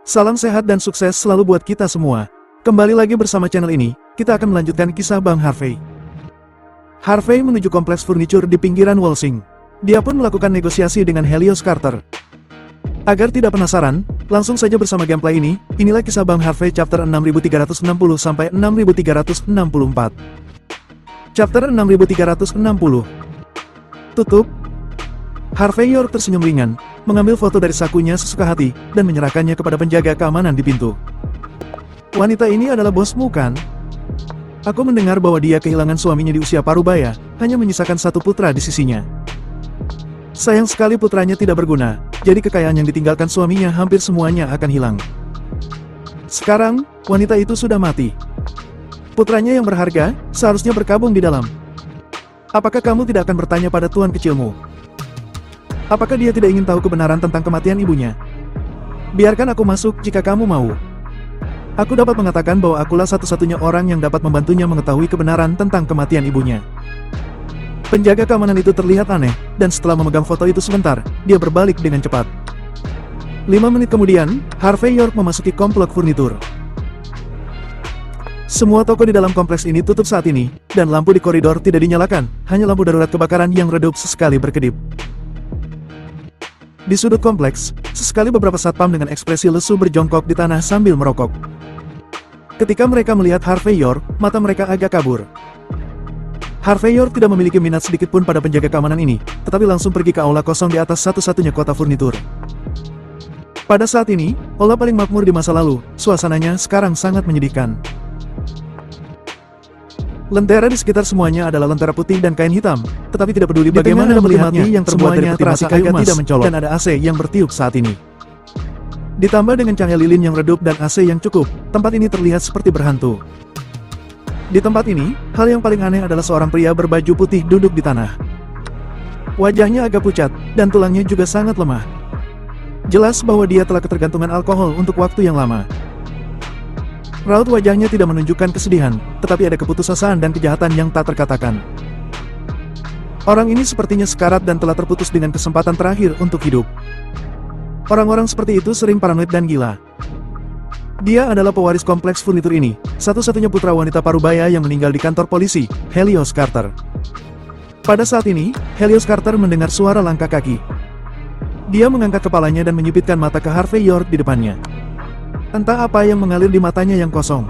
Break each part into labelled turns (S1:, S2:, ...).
S1: Salam sehat dan sukses selalu buat kita semua. Kembali lagi bersama channel ini, kita akan melanjutkan kisah Bang Harvey. Harvey menuju kompleks furniture di pinggiran Walsing. Dia pun melakukan negosiasi dengan Helios Carter. Agar tidak penasaran, langsung saja bersama gameplay ini, inilah kisah Bang Harvey chapter 6360 sampai 6364. Chapter 6360. Tutup. Harvey York tersenyum ringan, mengambil foto dari sakunya sesuka hati, dan menyerahkannya kepada penjaga keamanan di pintu. Wanita ini adalah bosmu kan? Aku mendengar bahwa dia kehilangan suaminya di usia parubaya, hanya menyisakan satu putra di sisinya. Sayang sekali putranya tidak berguna, jadi kekayaan yang ditinggalkan suaminya hampir semuanya akan hilang. Sekarang, wanita itu sudah mati. Putranya yang berharga, seharusnya berkabung di dalam. Apakah kamu tidak akan bertanya pada tuan kecilmu? Apakah dia tidak ingin tahu kebenaran tentang kematian ibunya? Biarkan aku masuk jika kamu mau. Aku dapat mengatakan bahwa akulah satu-satunya orang yang dapat membantunya mengetahui kebenaran tentang kematian ibunya. Penjaga keamanan itu terlihat aneh, dan setelah memegang foto itu sebentar, dia berbalik dengan cepat. 5 menit kemudian, Harvey York memasuki komplek furnitur. Semua toko di dalam kompleks ini tutup saat ini, dan lampu di koridor tidak dinyalakan, hanya lampu darurat kebakaran yang redup sesekali berkedip. Di sudut kompleks, sesekali beberapa satpam dengan ekspresi lesu berjongkok di tanah sambil merokok. Ketika mereka melihat Harvey York, mata mereka agak kabur. Harvey York tidak memiliki minat sedikitpun pada penjaga keamanan ini, tetapi langsung pergi ke aula kosong di atas satu-satunya kota furnitur. Pada saat ini, aula paling makmur di masa lalu, suasananya sekarang sangat menyedihkan. Lentera di sekitar semuanya adalah lentera putih dan kain hitam, tetapi tidak peduli bagaimana melihatnya yang terbuat dari peti mati kayu emas, tidak mencolok, dan ada AC yang bertiup saat ini. Ditambah dengan cahaya lilin yang redup dan AC yang cukup, tempat ini terlihat seperti berhantu. Di tempat ini, hal yang paling aneh adalah seorang pria berbaju putih duduk di tanah. Wajahnya agak pucat, dan tulangnya juga sangat lemah. Jelas bahwa dia telah ketergantungan alkohol untuk waktu yang lama. Raut wajahnya tidak menunjukkan kesedihan, tetapi ada keputusasaan dan kejahatan yang tak terkatakan. Orang ini sepertinya sekarat dan telah terputus dengan kesempatan terakhir untuk hidup. Orang-orang seperti itu sering paranoid dan gila. Dia adalah pewaris kompleks furnitur ini, satu-satunya putra wanita parubaya yang meninggal di kantor polisi, Helios Carter. Pada saat ini, Helios Carter mendengar suara langkah kaki. Dia mengangkat kepalanya dan menyipitkan mata ke Harvey York di depannya. Entah apa yang mengalir di matanya yang kosong.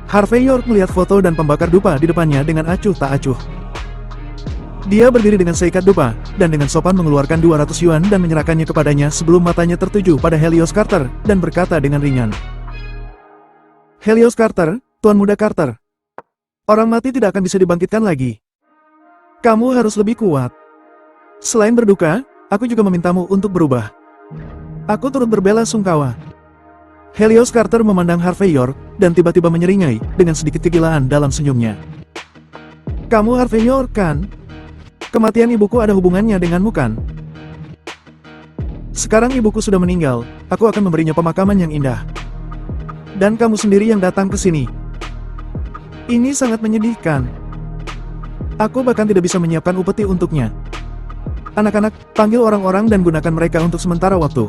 S1: Harvey York melihat foto dan pembakar dupa di depannya dengan acuh tak acuh. Dia berdiri dengan seikat dupa, dan dengan sopan mengeluarkan 200 yuan dan menyerahkannya kepadanya sebelum matanya tertuju pada Helios Carter, dan berkata dengan ringan. Helios Carter, Tuan Muda Carter. Orang mati tidak akan bisa dibangkitkan lagi. Kamu harus lebih kuat. Selain berduka, aku juga memintamu untuk berubah. Aku turut berbela sungkawa. Helios Carter memandang Harvey York, dan tiba-tiba menyeringai, dengan sedikit kegilaan dalam senyumnya. Kamu Harvey York kan? Kematian ibuku ada hubungannya denganmu kan? Sekarang ibuku sudah meninggal, aku akan memberinya pemakaman yang indah. Dan kamu sendiri yang datang ke sini. Ini sangat menyedihkan. Aku bahkan tidak bisa menyiapkan upeti untuknya. Anak-anak, panggil orang-orang dan gunakan mereka untuk sementara waktu.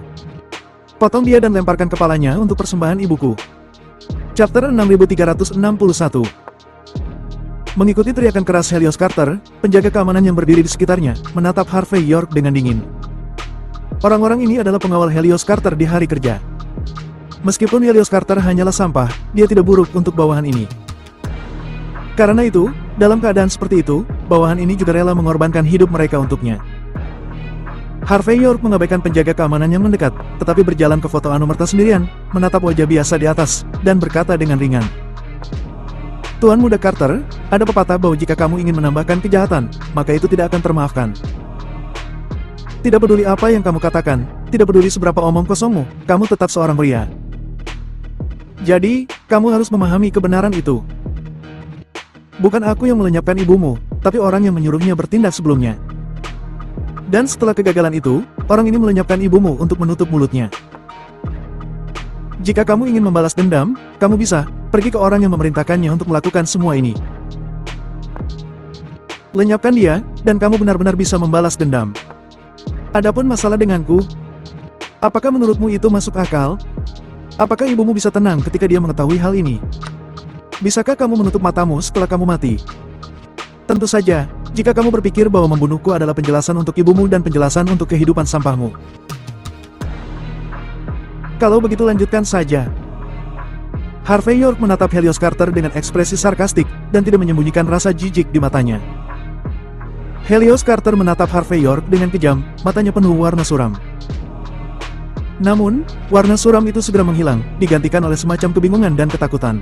S1: Potong dia dan lemparkan kepalanya untuk persembahan ibuku. Chapter 6361. Mengikuti teriakan keras Helios Carter, penjaga keamanan yang berdiri di sekitarnya, menatap Harvey York dengan dingin. Orang-orang ini adalah pengawal Helios Carter di hari kerja. Meskipun Helios Carter hanyalah sampah, dia tidak buruk untuk bawahan ini. Karena itu, dalam keadaan seperti itu, bawahan ini juga rela mengorbankan hidup mereka untuknya. Harvey York mengabaikan penjaga keamanan yang mendekat, tetapi berjalan ke foto Anumerta sendirian, menatap wajah biasa di atas, dan berkata dengan ringan. Tuan Muda Carter, ada pepatah bahwa jika kamu ingin menambahkan kejahatan, maka itu tidak akan termaafkan. Tidak peduli apa yang kamu katakan, tidak peduli seberapa omong kosongmu, kamu tetap seorang pria. Jadi, kamu harus memahami kebenaran itu. Bukan aku yang melenyapkan ibumu, tapi orang yang menyuruhnya bertindak sebelumnya. Dan setelah kegagalan itu, orang ini melenyapkan ibumu untuk menutup mulutnya. Jika kamu ingin membalas dendam, kamu bisa pergi ke orang yang memerintahkannya untuk melakukan semua ini. Lenyapkan dia, dan kamu benar-benar bisa membalas dendam. Adapun masalah denganku, apakah menurutmu itu masuk akal? Apakah ibumu bisa tenang ketika dia mengetahui hal ini? Bisakah kamu menutup matamu setelah kamu mati? Tentu saja, jika kamu berpikir bahwa membunuhku adalah penjelasan untuk ibumu dan penjelasan untuk kehidupan sampahmu. Kalau begitu lanjutkan saja. Harvey York menatap Helios Carter dengan ekspresi sarkastik, dan tidak menyembunyikan rasa jijik di matanya. Helios Carter menatap Harvey York dengan kejam, matanya penuh warna suram. Namun, warna suram itu segera menghilang, digantikan oleh semacam kebingungan dan ketakutan.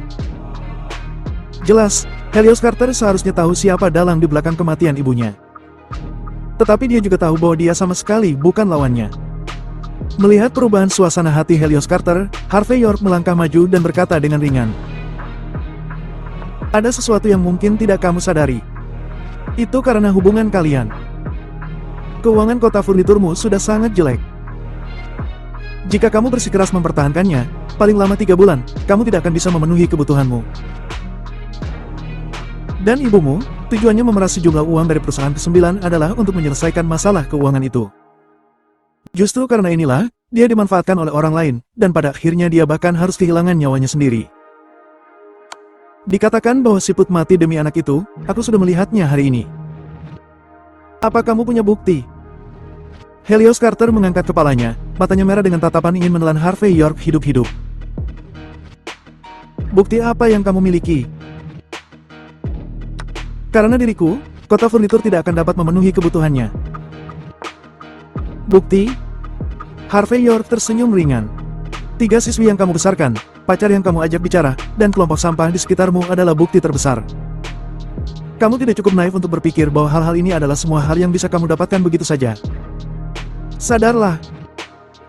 S1: Jelas, Helios Carter seharusnya tahu siapa dalang di belakang kematian ibunya. Tetapi dia juga tahu bahwa dia sama sekali bukan lawannya. Melihat perubahan suasana hati Helios Carter, Harvey York melangkah maju dan berkata dengan ringan. Ada sesuatu yang mungkin tidak kamu sadari. Itu karena hubungan kalian. Keuangan kota furniturmu sudah sangat jelek. Jika kamu bersikeras mempertahankannya, paling lama 3 bulan, kamu tidak akan bisa memenuhi kebutuhanmu. Dan ibumu, tujuannya memeras sejumlah uang dari perusahaan ke-9 adalah untuk menyelesaikan masalah keuangan itu. Justru karena inilah, dia dimanfaatkan oleh orang lain, dan pada akhirnya dia bahkan harus kehilangan nyawanya sendiri. Dikatakan bahwa siput mati demi anak itu, aku sudah melihatnya hari ini. Apa kamu punya bukti? Helios Carter mengangkat kepalanya, matanya merah dengan tatapan ingin menelan Harvey York hidup-hidup. Bukti apa yang kamu miliki? Karena diriku, kota furnitur tidak akan dapat memenuhi kebutuhannya. Bukti? Harvey York tersenyum ringan. 3 siswi yang kamu besarkan, pacar yang kamu ajak bicara, dan kelompok sampah di sekitarmu adalah bukti terbesar. Kamu tidak cukup naif untuk berpikir bahwa hal-hal ini adalah semua hal yang bisa kamu dapatkan begitu saja. Sadarlah.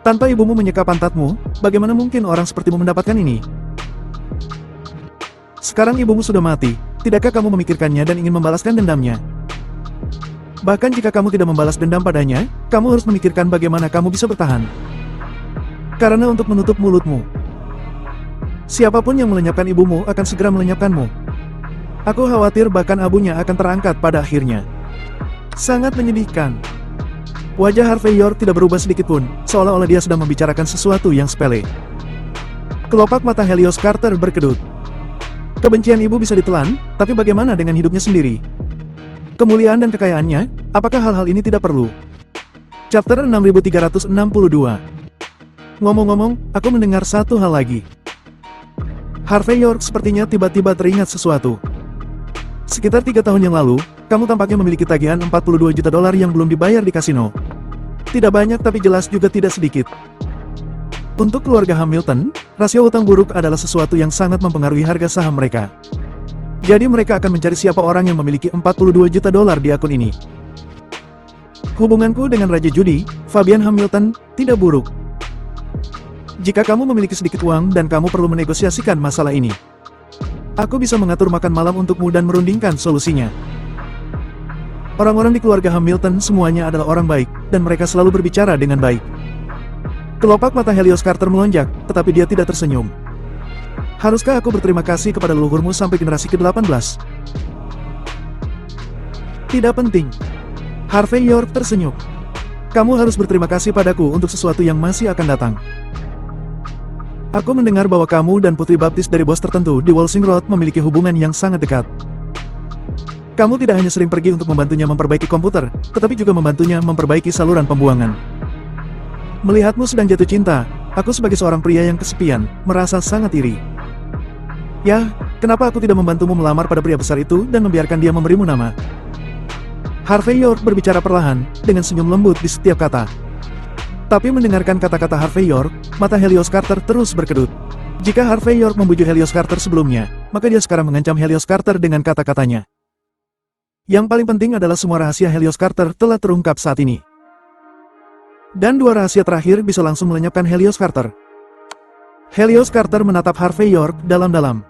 S1: Tanpa ibumu menyeka pantatmu, bagaimana mungkin orang sepertimu mendapatkan ini? Sekarang ibumu sudah mati, tidakkah kamu memikirkannya dan ingin membalaskan dendamnya? Bahkan jika kamu tidak membalas dendam padanya, kamu harus memikirkan bagaimana kamu bisa bertahan. Karena untuk menutup mulutmu, siapapun yang melenyapkan ibumu akan segera melenyapkanmu. Aku khawatir bahkan abunya akan terangkat pada akhirnya. Sangat menyedihkan. Wajah Harvey York tidak berubah sedikitpun, seolah-olah dia sedang membicarakan sesuatu yang sepele. Kelopak mata Helios Carter berkedut. Kebencian ibu bisa ditelan, tapi bagaimana dengan hidupnya sendiri? Kemuliaan dan kekayaannya, apakah hal-hal ini tidak perlu? Chapter 6362. Ngomong-ngomong, aku mendengar satu hal lagi. Harvey York sepertinya tiba-tiba teringat sesuatu. Sekitar 3 tahun yang lalu, kamu tampaknya memiliki tagihan $42 juta yang belum dibayar di kasino. Tidak banyak tapi jelas juga tidak sedikit. Untuk keluarga Hamilton, rasio utang buruk adalah sesuatu yang sangat mempengaruhi harga saham mereka. Jadi mereka akan mencari siapa orang yang memiliki $42 juta di akun ini. Hubunganku dengan Raja Judi, Fabian Hamilton, tidak buruk. Jika kamu memiliki sedikit uang dan kamu perlu menegosiasikan masalah ini, aku bisa mengatur makan malam untukmu dan merundingkan solusinya. Orang-orang di keluarga Hamilton semuanya adalah orang baik, dan mereka selalu berbicara dengan baik. Kelopak mata Helios Carter melonjak, tetapi dia tidak tersenyum. Haruskah aku berterima kasih kepada leluhurmu sampai generasi ke-18? Tidak penting. Harvey York tersenyum. Kamu harus berterima kasih padaku untuk sesuatu yang masih akan datang. Aku mendengar bahwa kamu dan putri baptis dari bos tertentu di Walsing Road memiliki hubungan yang sangat dekat. Kamu tidak hanya sering pergi untuk membantunya memperbaiki komputer, tetapi juga membantunya memperbaiki saluran pembuangan. Melihatmu sedang jatuh cinta, aku sebagai seorang pria yang kesepian, merasa sangat iri. Yah, kenapa aku tidak membantumu melamar pada pria besar itu dan membiarkan dia memberimu nama? Harvey York berbicara perlahan, dengan senyum lembut di setiap kata. Tapi mendengarkan kata-kata Harvey York, mata Helios Carter terus berkedut. Jika Harvey York membujuk Helios Carter sebelumnya, maka dia sekarang mengancam Helios Carter dengan kata-katanya. Yang paling penting adalah semua rahasia Helios Carter telah terungkap saat ini. Dan 2 rahasia terakhir bisa langsung melenyapkan Helios Carter. Helios Carter menatap Harvey York dalam-dalam.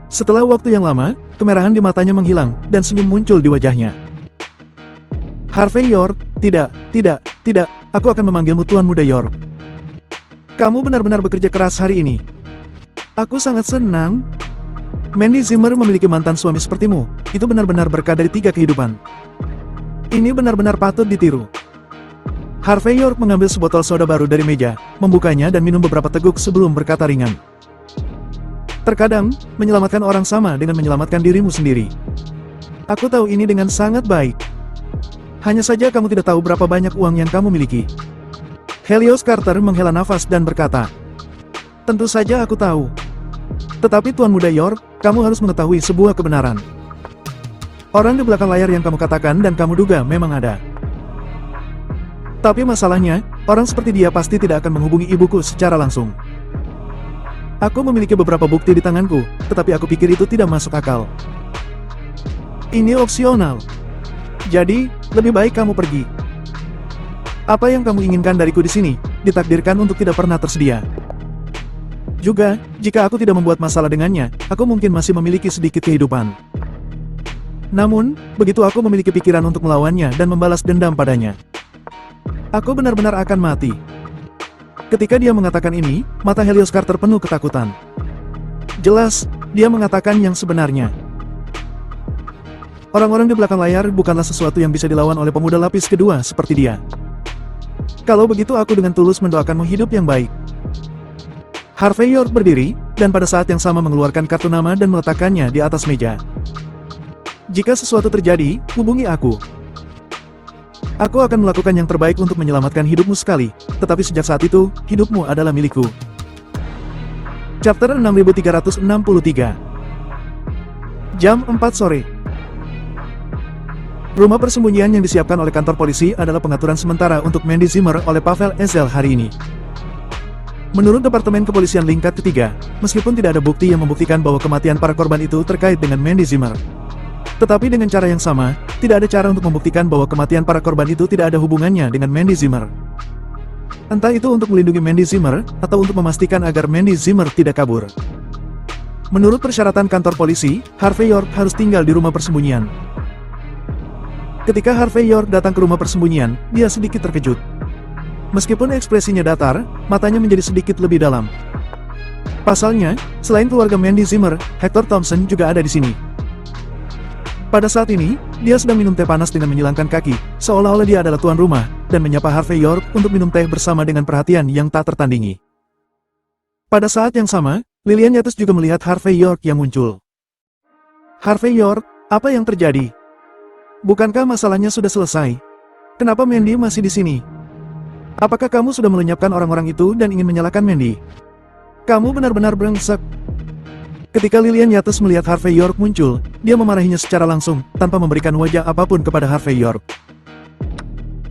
S1: Setelah waktu yang lama, kemerahan di matanya menghilang, dan senyum muncul di wajahnya. Harvey York, tidak, aku akan memanggilmu Tuan Muda York. Kamu benar-benar bekerja keras hari ini. Aku sangat senang. Mandy Zimmer memiliki mantan suami sepertimu, itu benar-benar berkah dari 3 kehidupan. Ini benar-benar patut ditiru. Harvey York mengambil sebotol soda baru dari meja, membukanya dan minum beberapa teguk sebelum berkata ringan. Terkadang, menyelamatkan orang sama dengan menyelamatkan dirimu sendiri. Aku tahu ini dengan sangat baik. Hanya saja kamu tidak tahu berapa banyak uang yang kamu miliki. Helios Carter menghela nafas dan berkata, tentu saja aku tahu. Tetapi Tuan Muda York, kamu harus mengetahui sebuah kebenaran. Orang di belakang layar yang kamu katakan dan kamu duga memang ada. Tapi masalahnya, orang seperti dia pasti tidak akan menghubungi ibuku secara langsung. Aku memiliki beberapa bukti di tanganku, tetapi aku pikir itu tidak masuk akal. Ini opsional. Jadi, lebih baik kamu pergi. Apa yang kamu inginkan dariku di sini, ditakdirkan untuk tidak pernah tersedia. Juga, jika aku tidak membuat masalah dengannya, aku mungkin masih memiliki sedikit kehidupan. Namun, begitu aku memiliki pikiran untuk melawannya dan membalas dendam padanya, aku benar-benar akan mati. Ketika dia mengatakan ini, mata Helios Carter penuh ketakutan. Jelas, dia mengatakan yang sebenarnya. Orang-orang di belakang layar bukanlah sesuatu yang bisa dilawan oleh pemuda lapis kedua seperti dia. Kalau begitu aku dengan tulus mendoakanmu hidup yang baik. Harvey York berdiri, dan pada saat yang sama mengeluarkan kartu nama dan meletakkannya di atas meja. Jika sesuatu terjadi, hubungi aku. Aku akan melakukan yang terbaik untuk menyelamatkan hidupmu sekali, tetapi sejak saat itu, hidupmu adalah milikku. Chapter 6363. Jam 4 sore. Rumah persembunyian yang disiapkan oleh kantor polisi adalah pengaturan sementara untuk Mandy Zimmer oleh Pavel Ezel hari ini. Menurut Departemen Kepolisian Lingkat Ketiga, meskipun tidak ada bukti yang membuktikan bahwa kematian para korban itu terkait dengan Mandy Zimmer, tetapi dengan cara yang sama, tidak ada cara untuk membuktikan bahwa kematian para korban itu tidak ada hubungannya dengan Mandy Zimmer. Entah itu untuk melindungi Mandy Zimmer, atau untuk memastikan agar Mandy Zimmer tidak kabur. Menurut persyaratan kantor polisi, Harvey York harus tinggal di rumah persembunyian. Ketika Harvey York datang ke rumah persembunyian, dia sedikit terkejut. Meskipun ekspresinya datar, matanya menjadi sedikit lebih dalam. Pasalnya, selain keluarga Mandy Zimmer, Hector Thompson juga ada di sini. Pada saat ini, dia sedang minum teh panas dengan menyilangkan kaki, seolah-olah dia adalah tuan rumah, dan menyapa Harvey York untuk minum teh bersama dengan perhatian yang tak tertandingi. Pada saat yang sama, Lillian Yates juga melihat Harvey York yang muncul. Harvey York, apa yang terjadi? Bukankah masalahnya sudah selesai? Kenapa Mandy masih di sini? Apakah kamu sudah melenyapkan orang-orang itu dan ingin menyalahkan Mandy? Kamu benar-benar brengsek. Ketika Lillian Yates melihat Harvey York muncul, dia memarahinya secara langsung, tanpa memberikan wajah apapun kepada Harvey York.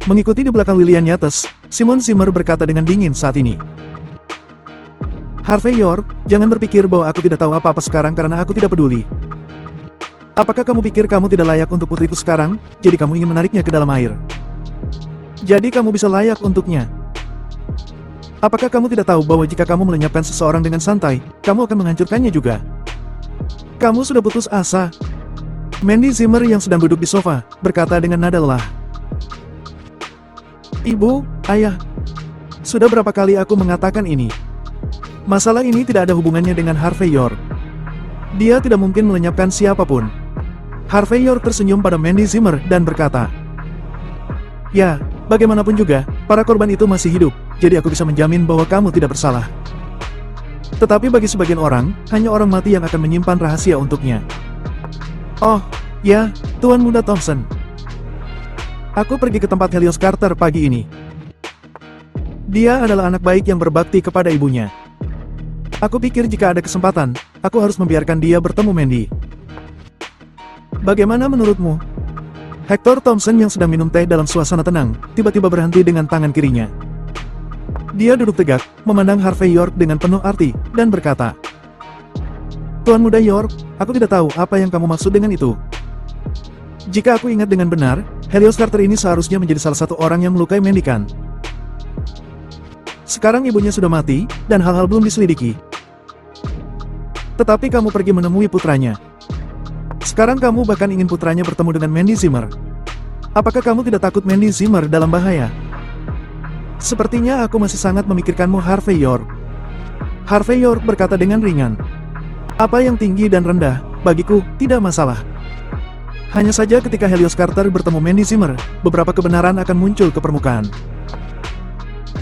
S1: Mengikuti di belakang Lillian Yates, Simon Zimmer berkata dengan dingin saat ini. Harvey York, jangan berpikir bahwa aku tidak tahu apa-apa sekarang karena aku tidak peduli. Apakah kamu pikir kamu tidak layak untuk putriku sekarang, jadi kamu ingin menariknya ke dalam air? Jadi kamu bisa layak untuknya. Apakah kamu tidak tahu bahwa jika kamu melenyapkan seseorang dengan santai, kamu akan menghancurkannya juga? Kamu sudah putus asa. Mandy Zimmer yang sedang duduk di sofa, berkata dengan nada lelah. Ibu, ayah. Sudah berapa kali aku mengatakan ini? Masalah ini tidak ada hubungannya dengan Harvey York. Dia tidak mungkin melenyapkan siapapun. Harvey York tersenyum pada Mandy Zimmer dan berkata, ya, bagaimanapun juga, para korban itu masih hidup, jadi aku bisa menjamin bahwa kamu tidak bersalah. Tetapi bagi sebagian orang, hanya orang mati yang akan menyimpan rahasia untuknya. Oh, ya, Tuan Muda Thompson. Aku pergi ke tempat Helios Carter pagi ini. Dia adalah anak baik yang berbakti kepada ibunya. Aku pikir jika ada kesempatan, aku harus membiarkan dia bertemu Mandy. Bagaimana menurutmu? Hector Thompson yang sedang minum teh dalam suasana tenang, tiba-tiba berhenti dengan tangan kirinya. Dia duduk tegak, memandang Harvey York dengan penuh arti, dan berkata, Tuan Muda York, aku tidak tahu apa yang kamu maksud dengan itu. Jika aku ingat dengan benar, Helios Carter ini seharusnya menjadi salah satu orang yang melukai Mandy kan? Sekarang ibunya sudah mati, dan hal-hal belum diselidiki. Tetapi kamu pergi menemui putranya. Sekarang kamu bahkan ingin putranya bertemu dengan Mandy Zimmer. Apakah kamu tidak takut Mandy Zimmer dalam bahaya? Sepertinya aku masih sangat memikirkanmu, Harvey York. Harvey York berkata dengan ringan. Apa yang tinggi dan rendah, bagiku, tidak masalah. Hanya saja ketika Helios Carter bertemu Mandy Zimmer, beberapa kebenaran akan muncul ke permukaan.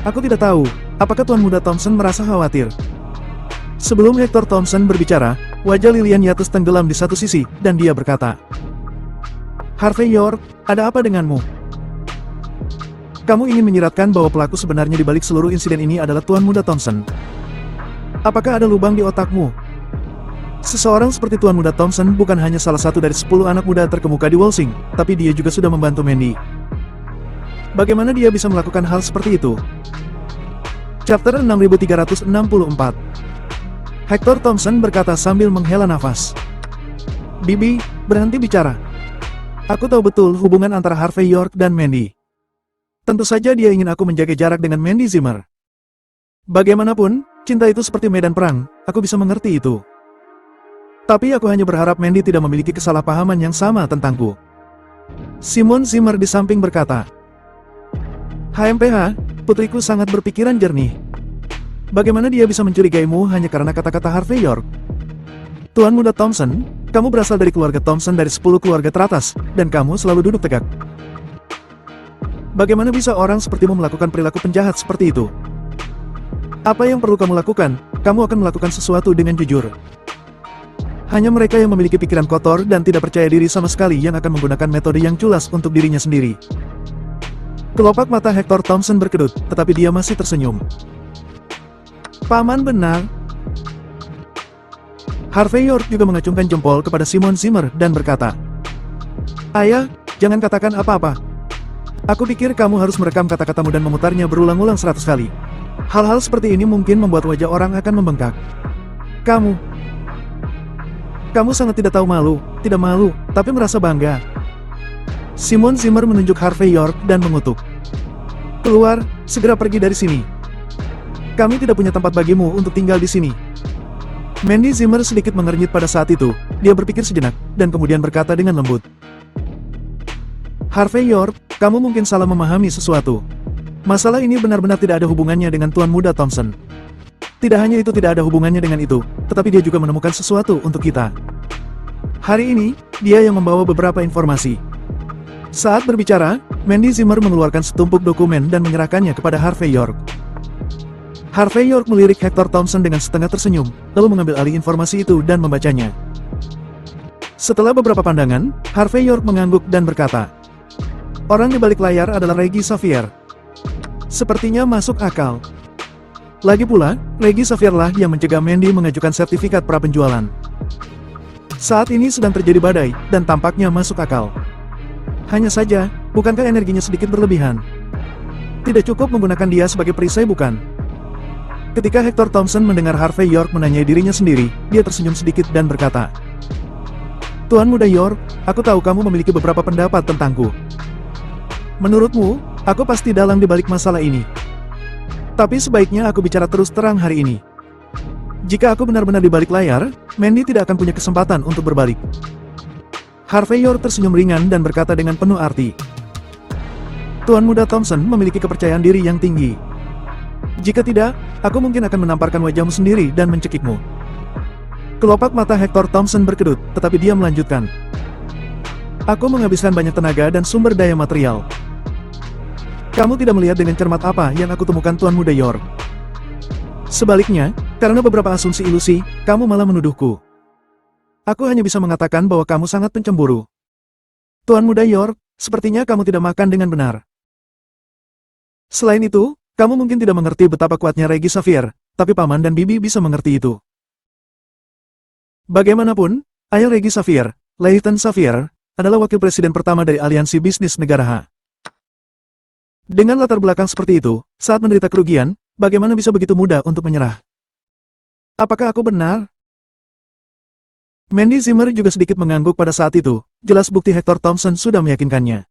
S1: Aku tidak tahu, apakah Tuan Muda Thompson merasa khawatir. Sebelum Hector Thompson berbicara, wajah Lilian Yates tenggelam di satu sisi, dan dia berkata, Harvey York, ada apa denganmu? Kamu ingin menyiratkan bahwa pelaku sebenarnya di balik seluruh insiden ini adalah Tuan Muda Thompson. Apakah ada lubang di otakmu? Seseorang seperti Tuan Muda Thompson bukan hanya salah satu dari 10 anak muda terkemuka di Walsing, tapi dia juga sudah membantu Mandy. Bagaimana dia bisa melakukan hal seperti itu? Chapter 6364. Hector Thompson berkata sambil menghela nafas. Bibi, berhenti bicara. Aku tahu betul hubungan antara Harvey York dan Mandy. Tentu saja dia ingin aku menjaga jarak dengan Mandy Zimmer. Bagaimanapun, cinta itu seperti medan perang, aku bisa mengerti itu. Tapi aku hanya berharap Mandy tidak memiliki kesalahpahaman yang sama tentangku. Simon Zimmer di samping berkata, HMPH, putriku sangat berpikiran jernih. Bagaimana dia bisa mencurigaimu hanya karena kata-kata Harvey York? Tuan Muda Thompson, kamu berasal dari keluarga Thompson dari 10 keluarga teratas, dan kamu selalu duduk tegak. Bagaimana bisa orang sepertimu melakukan perilaku penjahat seperti itu? Apa yang perlu kamu lakukan? Kamu akan melakukan sesuatu dengan jujur. Hanya mereka yang memiliki pikiran kotor dan tidak percaya diri sama sekali yang akan menggunakan metode yang culas untuk dirinya sendiri. Kelopak mata Hector Thompson berkedut, tetapi dia masih tersenyum. Paman benar. Harvey York juga mengacungkan jempol kepada Simon Zimmer dan berkata, Ayah, jangan katakan apa-apa. Aku pikir kamu harus merekam kata-katamu dan memutarnya berulang-ulang 100 kali. Hal-hal seperti ini mungkin membuat wajah orang akan membengkak. Kamu sangat tidak tahu malu, tidak malu, tapi merasa bangga. Simon Zimmer menunjuk Harvey York dan mengutuk. Keluar, segera pergi dari sini. Kami tidak punya tempat bagimu untuk tinggal di sini. Mandy Zimmer sedikit mengernyit pada saat itu, dia berpikir sejenak, dan kemudian berkata dengan lembut. Harvey York, kamu mungkin salah memahami sesuatu. Masalah ini benar-benar tidak ada hubungannya dengan Tuan Muda Thompson. Tidak hanya itu tidak ada hubungannya dengan itu, tetapi dia juga menemukan sesuatu untuk kita. Hari ini, dia yang membawa beberapa informasi. Saat berbicara, Mandy Zimmer mengeluarkan setumpuk dokumen dan menyerahkannya kepada Harvey York. Harvey York melirik Hector Thompson dengan setengah tersenyum, lalu mengambil alih informasi itu dan membacanya. Setelah beberapa pandangan, Harvey York mengangguk dan berkata, Orang di balik layar adalah Reggie Xavier. Sepertinya masuk akal. Lagi pula, Reggie Xavier lah yang mencegah Mandy mengajukan sertifikat prapenjualan. Saat ini sedang terjadi badai, dan tampaknya masuk akal. Hanya saja, bukankah energinya sedikit berlebihan? Tidak cukup menggunakan dia sebagai perisai bukan? Ketika Hector Thompson mendengar Harvey York menanyai dirinya sendiri, dia tersenyum sedikit dan berkata, Tuan Muda York, aku tahu kamu memiliki beberapa pendapat tentangku. Menurutmu, aku pasti dalang di balik masalah ini. Tapi sebaiknya aku bicara terus terang hari ini. Jika aku benar-benar di balik layar, Mandy tidak akan punya kesempatan untuk berbalik. Harvey York tersenyum ringan dan berkata dengan penuh arti. Tuan Muda Thompson memiliki kepercayaan diri yang tinggi. Jika tidak, aku mungkin akan menamparkan wajahmu sendiri dan mencekikmu. Kelopak mata Hector Thompson berkedut, tetapi dia melanjutkan. Aku menghabiskan banyak tenaga dan sumber daya material. Kamu tidak melihat dengan cermat apa yang aku temukan Tuan Muda York. Sebaliknya, karena beberapa asumsi ilusi, kamu malah menuduhku. Aku hanya bisa mengatakan bahwa kamu sangat pencemburu. Tuan Muda York, sepertinya kamu tidak makan dengan benar. Selain itu, kamu mungkin tidak mengerti betapa kuatnya Reggie Xavier, tapi Paman dan Bibi bisa mengerti itu. Bagaimanapun, ayah Reggie Xavier, Leighton Xavier, adalah wakil presiden pertama dari Aliansi Bisnis Negara H. Dengan latar belakang seperti itu, saat menderita kerugian, bagaimana bisa begitu mudah untuk menyerah? Apakah aku benar? Mandy Zimmer juga sedikit mengangguk pada saat itu, jelas bukti Hector Thompson sudah meyakinkannya.